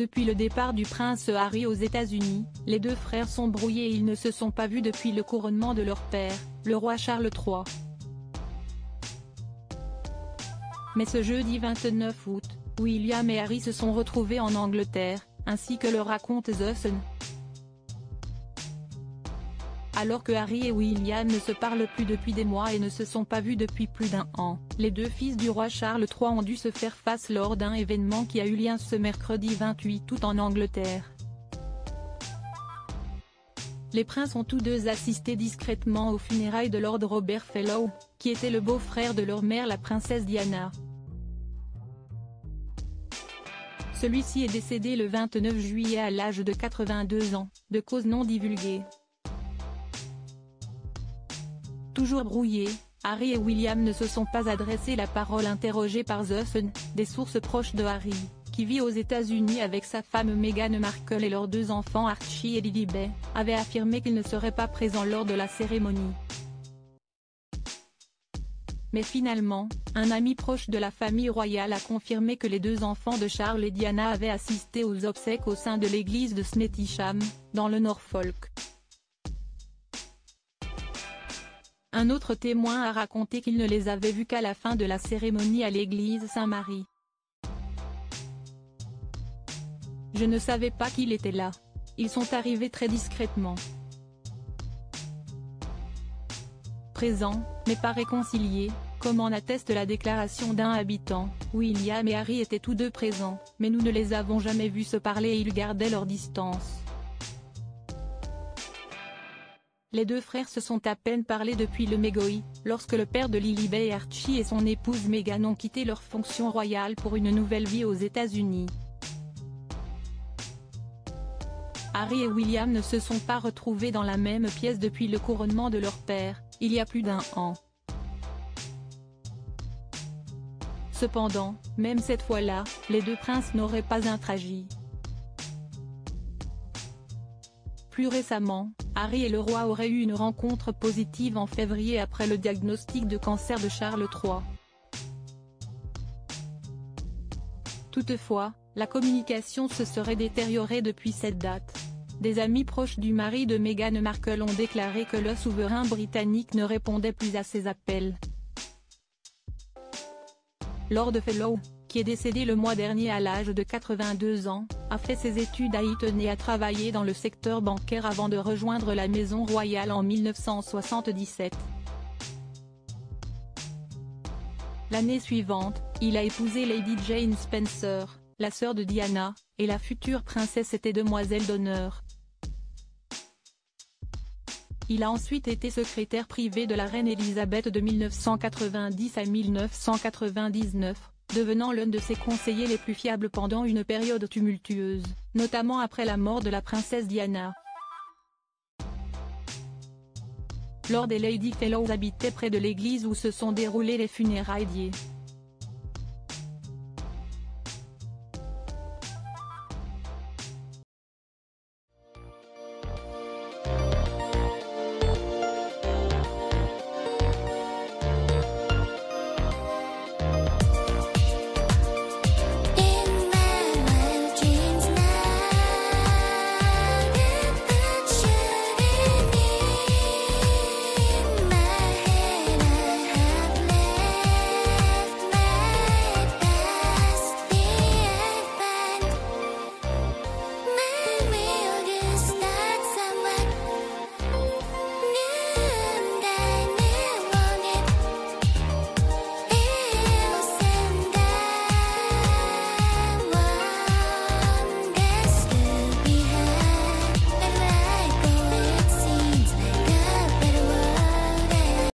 Depuis le départ du prince Harry aux États-Unis, les deux frères sont brouillés et ils ne se sont pas vus depuis le couronnement de leur père, le roi Charles III. Mais ce jeudi 29 août, William et Harry se sont retrouvés en Angleterre, ainsi que le raconte The Sun. Alors que Harry et William ne se parlent plus depuis des mois et ne se sont pas vus depuis plus d'un an, les deux fils du roi Charles III ont dû se faire face lors d'un événement qui a eu lieu ce mercredi 28 août en Angleterre. Les princes ont tous deux assisté discrètement aux funérailles de Lord Robert Fellow, qui était le beau-frère de leur mère la princesse Diana. Celui-ci est décédé le 29 juillet à l'âge de 82 ans, de cause non divulguée. Toujours brouillés, Harry et William ne se sont pas adressé la parole interrogés par The Sun, des sources proches de Harry, qui vit aux États-Unis avec sa femme Meghan Markle et leurs deux enfants Archie et Lilibet, avaient affirmé qu'ils ne seraient pas présents lors de la cérémonie. Mais finalement, un ami proche de la famille royale a confirmé que les deux enfants de Charles et Diana avaient assisté aux obsèques au sein de l'église de Snettisham, dans le Norfolk. Un autre témoin a raconté qu'il ne les avait vus qu'à la fin de la cérémonie à l'église Saint-Marie. Je ne savais pas qu'il était là. Ils sont arrivés très discrètement. Présents, mais pas réconciliés, comme en atteste la déclaration d'un habitant. William et Harry étaient tous deux présents, mais nous ne les avons jamais vus se parler et ils gardaient leur distance. Les deux frères se sont à peine parlé depuis le Mégoï, lorsque le père de Lilibet et Archie et son épouse Meghan ont quitté leur fonction royale pour une nouvelle vie aux États-Unis. Harry et William ne se sont pas retrouvés dans la même pièce depuis le couronnement de leur père, il y a plus d'un an. Cependant, même cette fois-là, les deux princes n'auraient pas interagi. Plus récemment, Harry et le roi auraient eu une rencontre positive en février après le diagnostic de cancer de Charles III. Toutefois, la communication se serait détériorée depuis cette date. Des amis proches du mari de Meghan Markle ont déclaré que le souverain britannique ne répondait plus à ses appels. Lord Fellow, qui est décédé le mois dernier à l'âge de 82 ans, a fait ses études à Eton et a travaillé dans le secteur bancaire avant de rejoindre la maison royale en 1977. L'année suivante, il a épousé Lady Jane Spencer, la sœur de Diana, et la future princesse était demoiselle d'honneur. Il a ensuite été secrétaire privé de la reine Elisabeth de 1990 à 1999, devenant l'un de ses conseillers les plus fiables pendant une période tumultueuse, notamment après la mort de la princesse Diana. Lord et Lady Fellow habitaient près de l'église où se sont déroulées les funérailles.